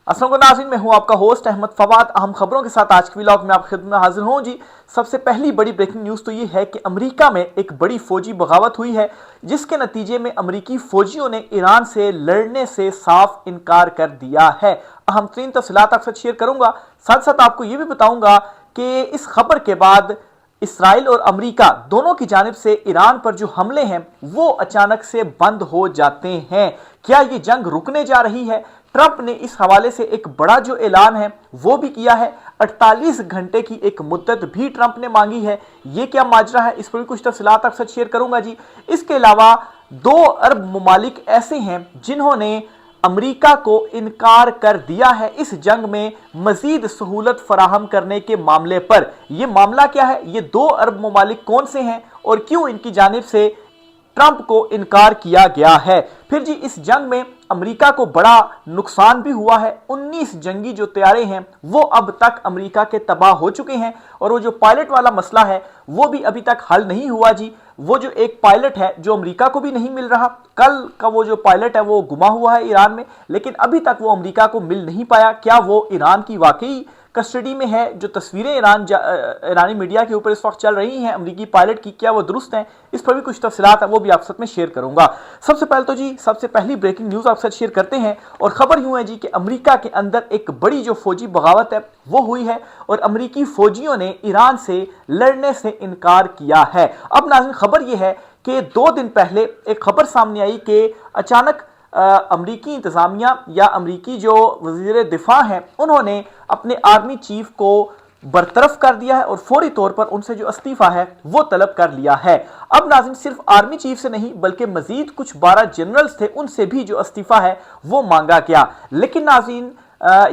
अस्सलाम वालेकुम नाज़रीन, मैं हूं आपका होस्ट अहमद फवाद। अहम खबरों के साथ आज के व्लॉग में आप खिदमत में हाजिर हूं जी। सबसे पहली बड़ी ब्रेकिंग न्यूज़ तो ये है कि अमेरिका में एक बड़ी फौजी बगावत हुई है, जिसके नतीजे में अमेरिकी फौजियों ने ईरान से लड़ने से साफ इनकार कर दिया है। अहम तरीन तफसीलात आपके साथ शेयर करूंगा, साथ साथ आपको ये भी बताऊंगा कि इस खबर के बाद इसराइल और अमेरिका दोनों की जानिब से ईरान पर जो हमले हैं वो अचानक से बंद हो जाते हैं। क्या ये जंग रुकने जा रही है? ट्रंप ने इस हवाले से एक बड़ा जो ऐलान है वो भी किया है। 48 घंटे की एक मुद्दत भी ट्रंप ने मांगी है। ये क्या माजरा है, इस पर भी कुछ तफसीलात आपके साथ शेयर करूंगा जी। इसके अलावा 2 अरब ममालिक ऐसे हैं जिन्होंने अमेरिका को इनकार कर दिया है इस जंग में मजीद सहूलत फराहम करने के मामले पर। यह मामला क्या है, ये 2 अरब ममालिक कौन से हैं और क्यों इनकी जानिब से ट्रंप को इनकार किया गया है। फिर जी इस जंग में अमेरिका को बड़ा नुकसान भी हुआ है। 19 जंगी जो तैयारे हैं वो अब तक अमेरिका के तबाह हो चुके हैं, और वो जो पायलट वाला मसला है वो भी अभी तक हल नहीं हुआ जी। वो जो एक पायलट है जो अमेरिका को भी नहीं मिल रहा, कल का वो जो पायलट है वो गुमा हुआ है ईरान में, लेकिन अभी तक वो अमेरिका को मिल नहीं पाया। क्या वो ईरान की वाकई कस्टडी में है? जो तस्वीरें ईरानी मीडिया के ऊपर इस वक्त चल रही हैं अमेरिकी पायलट की, क्या वो दुरुस्त हैं? इस पर भी कुछ तफसीलात है वो भी आपके साथ में शेयर करूंगा। सबसे पहले तो जी सबसे पहली ब्रेकिंग न्यूज़ आपके साथ शेयर करते हैं, और खबर यूं है जी कि अमेरिका के अंदर एक बड़ी जो फौजी बगावत है वो हुई है, और अमेरिकी फौजियों ने ईरान से लड़ने से इनकार किया है। अब नाज़रीन खबर यह है कि 2 दिन पहले एक खबर सामने आई कि अचानक अमरीकी इंतज़ामिया या अमरीकी जो वज़ीर दिफा हैं उन्होंने अपने आर्मी चीफ को बरतरफ कर दिया है, और फौरी तौर पर उनसे जो इस्तीफ़ा है वो तलब कर लिया है। अब नाज़रीन सिर्फ आर्मी चीफ से नहीं बल्कि मजीद कुछ 12 जनरल्स थे उनसे भी जो इस्तीफ़ा है वो मांगा गया। लेकिन नाज़रीन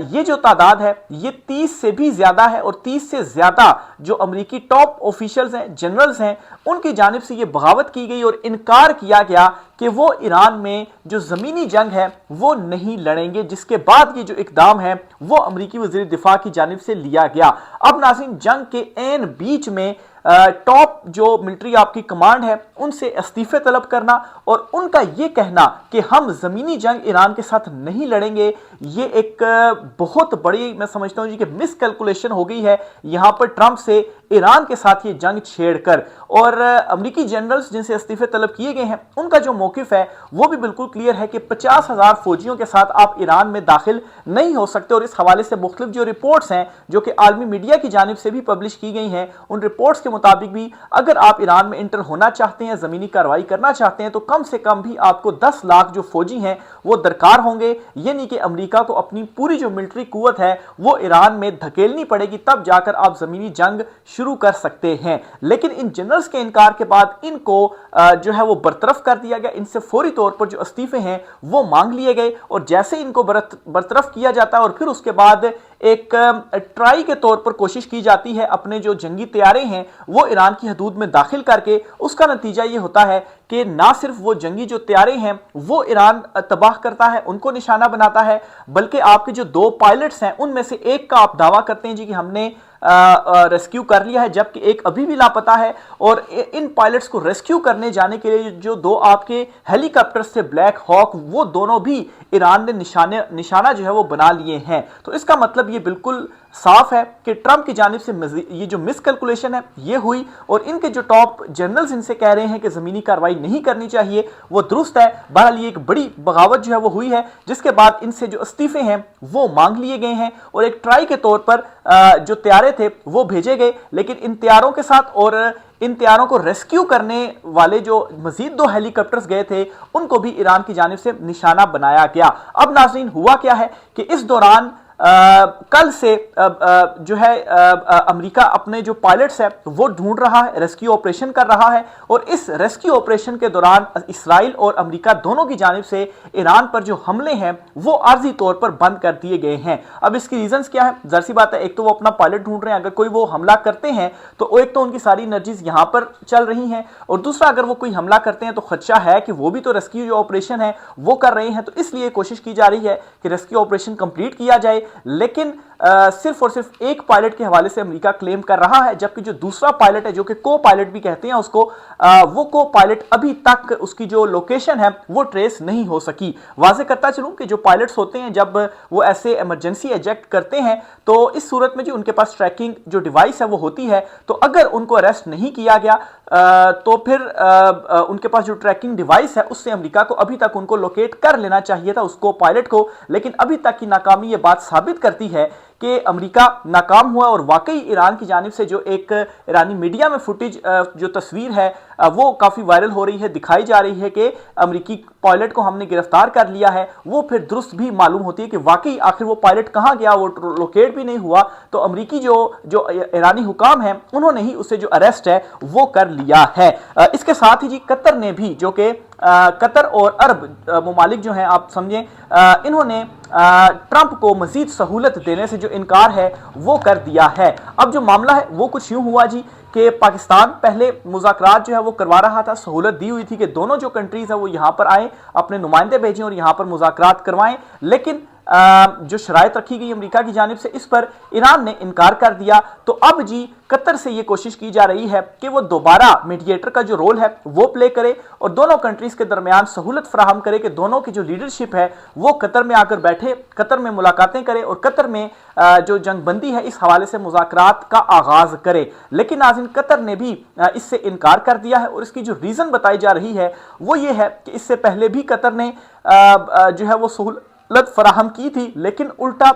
ये जो तादाद है ये 30 से भी ज्यादा है, और 30 से ज्यादा जो अमेरिकी टॉप ऑफिशियल्स हैं, जनरल्स हैं, उनकी जानिब से ये बगावत की गई और इनकार किया गया कि वो ईरान में जो जमीनी जंग है वो नहीं लड़ेंगे, जिसके बाद ये जो इकदाम है वो अमेरिकी वज़ीर दिफा की जानिब से लिया गया। अब नाज़रीन जंग के ऐन बीच में टॉप जो मिलिट्री आपकी कमांड है उनसे इस्तीफे तलब करना, और उनका ये कहना कि हम जमीनी जंग ईरान के साथ नहीं लड़ेंगे, ये एक बहुत बड़ी मैं समझता हूं जी कि मिस कैलकुलेशन हो गई है यहां पर ट्रंप से ईरान के साथ ये जंग छेड़कर। और अमेरिकी जनरल्स जिनसे इस्तीफे तलब किए गए हैं उनका जो मौकिफ है वो भी बिल्कुल क्लियर है कि 50,000 फौजियों के साथ आप ईरान में दाखिल नहीं हो सकते। और इस हवाले से मुख्तलिफ जो रिपोर्ट्स हैं जो कि आलमी मीडिया की जानिब से भी पब्लिश की गई हैं, उन रिपोर्ट्स के मुताबिक भी अगर आप ईरान में इंटर होना चाहते हैं, जमीनी कार्रवाई करना चाहते हैं, तो कम से कम भी आपको 10 लाख जो फौजी हैं वो दरकार होंगे। ये नहीं कि अमेरिका को अपनी पूरी जो मिलिट्री कुव्वत है वो ईरान में धकेलनी पड़ेगी, तब जाकर आप जमीनी जंग शुरू कर सकते हैं। लेकिन इन जनरल्स के इनकार के बाद इनको जो है वो बरतरफ कर दिया गया। इनसे फौरी तौर पर जो इस्तीफे हैं वो मांग लिए गए, और जैसे इनको बरतरफ किया जाता है और फिर उसके बाद एक ट्राई के तौर पर कोशिश की जाती है अपने जो जंगी तैयारे हैं वो ईरान की हदूद में दाखिल करके, उसका नतीजा ये होता है कि ना सिर्फ वो जंगी जो तैयारे हैं वो ईरान तबाह करता है, उनको निशाना बनाता है, बल्कि आपके जो 2 पायलट्स हैं उनमें से एक का आप दावा करते हैं जी कि हमने रेस्क्यू कर लिया है, जबकि एक अभी भी लापता है। और इन पायलट्स को रेस्क्यू करने जाने के लिए जो 2 आपके हेलीकॉप्टर्स थे ब्लैक हॉक, वो दोनों भी ईरान ने निशाना जो है वो बना लिए हैं। तो इसका मतलब ये बिल्कुल साफ है कि ट्रंप की जानिब से ये जो मिसकैलकुलेशन है ये हुई, और इनके जो टॉप जनरल्स इनसे कह रहे हैं कि जमीनी कार्रवाई नहीं करनी चाहिए वो दुरुस्त है। बहरहाल ये एक बड़ी बगावत जो है वो हुई है, जिसके बाद इनसे जो इस्तीफे हैं वो मांग लिए गए हैं, और एक ट्राई के तौर पर जो तैयारे थे वो भेजे गए। लेकिन इन तैयारों के साथ और इन तैयारों को रेस्क्यू करने वाले जो मजीद 2 हेलीकॉप्टर्स गए थे उनको भी ईरान की जानिब से निशाना बनाया गया। अब नाज़रीन हुआ क्या है कि इस दौरान कल से जो है अमेरिका अपने जो पायलट्स है वो ढूंढ रहा है, रेस्क्यू ऑपरेशन कर रहा है, और इस रेस्क्यू ऑपरेशन के दौरान इसराइल और अमेरिका दोनों की जानिब से ईरान पर जो हमले हैं वो आर्जी तौर पर बंद कर दिए गए हैं। अब इसकी रीजंस क्या है? ज़ाहिर सी बात है, एक तो वो अपना पायलट ढूंढ रहे हैं, अगर कोई वो हमला करते हैं तो एक तो उनकी सारी एनर्जीज यहां पर चल रही हैं, और दूसरा अगर वो कोई हमला करते हैं तो खदशा है कि वो भी तो रेस्क्यू जो ऑपरेशन है वो कर रहे हैं, तो इसलिए कोशिश की जा रही है कि रेस्क्यू ऑपरेशन कंप्लीट किया जाए। लेकिन सिर्फ और सिर्फ एक पायलट के हवाले से अमेरिका क्लेम कर रहा है, जबकि जो दूसरा पायलट है, जो कि को पायलट भी कहते हैं उसको, वो को पायलट अभी तक उसकी जो लोकेशन है वो ट्रेस नहीं हो सकी। वाज़ेह करता चलूं कि जो पायलट्स होते हैं जब वो ऐसे इमरजेंसी एजेक्ट करते हैं तो इस सूरत में जी उनके पास ट्रैकिंग जो डिवाइस है वो होती है, तो अगर उनको अरेस्ट नहीं किया गया तो फिर उनके पास जो ट्रैकिंग डिवाइस है उससे अमेरिका को अभी तक उनको लोकेट कर लेना चाहिए था, उसको पायलट को। लेकिन अभी तक की नाकामी ये बात साबित करती है कि अमेरिका नाकाम हुआ और वाकई ईरान की जानिब से जो एक ईरानी मीडिया में फुटेज जो तस्वीर है वो काफ़ी वायरल हो रही है, दिखाई जा रही है कि अमेरिकी पायलट को हमने गिरफ्तार कर लिया है, वो फिर दुरुस्त भी मालूम होती है कि वाकई आखिर वो पायलट कहाँ गया, वो लोकेट भी नहीं हुआ। तो अमेरिकी जो ईरानी हुकाम है उन्होंने ही उसे जो अरेस्ट है वो कर लिया है। इसके साथ ही जी कतर ने भी, जो कि कतर और अरब ममालिक जो हैं आप समझें, इन्होंने ट्रंप को मजीद सहूलत देने से जो इनकार है वो कर दिया है। अब जो मामला है वो कुछ यूं हुआ जी कि पाकिस्तान पहले मुज़ाकरात जो है वो करवा रहा था, सहूलत दी हुई थी कि दोनों जो कंट्रीज है वो यहाँ पर आए, अपने नुमाइंदे भेजें और यहाँ पर मुज़ाकरात करवाएं, लेकिन जो शराइत रखी गई अमेरिका की जानिब से इस पर ईरान ने इनकार कर दिया। तो अब जी कतर से ये कोशिश की जा रही है कि वो दोबारा मीडिएटर का जो रोल है वो प्ले करे और दोनों कंट्रीज के दरमियान सहूलत फराहम करे कि दोनों की जो लीडरशिप है वो कतर में आकर बैठे, कतर में मुलाकातें करे और कतर में जो जंगबंदी है इस हवाले से मुज़ाकरात का आगाज करे। लेकिन नाज़रीन कतर ने भी इससे इनकार कर दिया है और इसकी जो रीज़न बताई जा रही है वो ये है कि इससे पहले भी कतर ने जो है वो सहूलत फराहम की थी, लेकिन उल्टा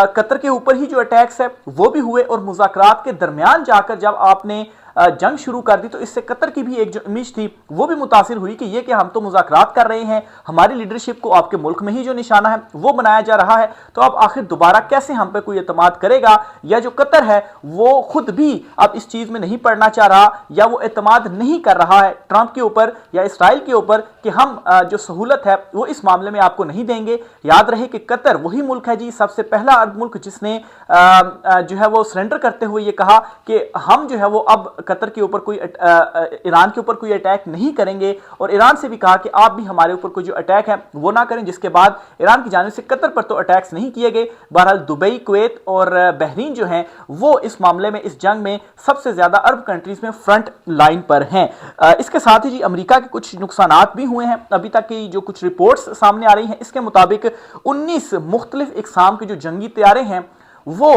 कतर के ऊपर ही जो अटैक्स है वो भी हुए और मुज़ाकरात के दरमियान जाकर जब आपने जंग शुरू कर दी तो इससे कतर की भी एक जो इमेज थी वो भी मुतासिर हुई कि ये कि हम तो मुज़ाकरात कर रहे हैं, हमारी लीडरशिप को आपके मुल्क में ही जो निशाना है वो बनाया जा रहा है, तो अब आखिर दोबारा कैसे हम पे कोई एतमाद करेगा। या जो कतर है वो खुद भी अब इस चीज़ में नहीं पड़ना चाह रहा या वो एतमाद नहीं कर रहा है ट्रंप के ऊपर या इसराइल के ऊपर कि हम जो सहूलत है वो इस मामले में आपको नहीं देंगे। याद रहे कि कतर वही मुल्क है जी, सबसे पहला अरब मुल्क जिसने जो है वो सरेंडर करते हुए ये कहा कि हम जो है वो अब कतर के ऊपर कोई ईरान के ऊपर कोई अटैक नहीं करेंगे, और ईरान से भी कहा कि आप भी हमारे ऊपर कोई जो अटैक है वो ना करें, जिसके बाद ईरान की जानिब से कतर पर तो अटैक्स नहीं किए गए। बहरहाल दुबई, कुवैत और बहरीन जो हैं वो इस मामले में, इस जंग में सबसे ज्यादा अरब कंट्रीज में फ्रंट लाइन पर हैं। इसके साथ ही जी अमेरिका के कुछ नुकसानात भी हुए हैं। अभी तक की जो कुछ रिपोर्ट्स सामने आ रही हैं इसके मुताबिक 19 मुख्तलिफ इकसाम के जो जंगी तैयारे हैं वो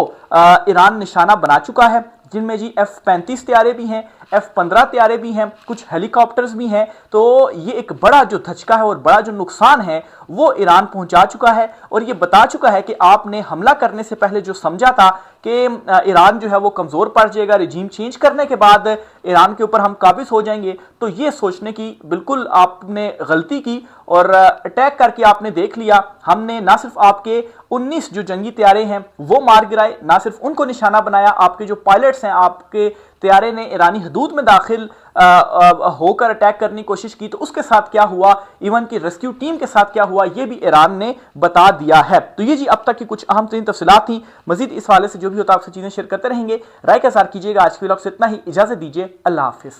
ईरान निशाना बना चुका है, जिनमें जी F-35 तैयारे भी हैं, F-15 तैयारे भी हैं, कुछ हेलीकॉप्टर्स भी हैं। तो ये एक बड़ा जो धचका है और बड़ा जो नुकसान है वो ईरान पहुंचा चुका है और ये बता चुका है कि आपने हमला करने से पहले जो समझा था कि ईरान जो है वो कमज़ोर पड़ जाएगा, रिजीम चेंज करने के बाद ईरान के ऊपर हम काबिज हो जाएंगे, तो ये सोचने की बिल्कुल आपने गलती की और अटैक करके आपने देख लिया। हमने ना सिर्फ आपके 19 जो जंगी तैयारे हैं वो मार गिराए, ना सिर्फ उनको निशाना बनाया, आपके जो पायलट्स हैं, आपके तैयारे ने ईरानी हदूद में दाखिल होकर अटैक करने की कोशिश की, तो उसके साथ क्या हुआ, इवन की रेस्क्यू टीम के साथ क्या हुआ, ये भी ईरान ने बता दिया है। तो ये जी अब तक की कुछ अहम तरीन तफसीलात थी। मजीद इस हवाले से जो भी होता है आपसे चीजें शेयर करते रहेंगे। राय का इज़हार कीजिएगा। आज के व्लॉग से इतना ही, इजाजत दीजिए, अल्लाह हाफिज।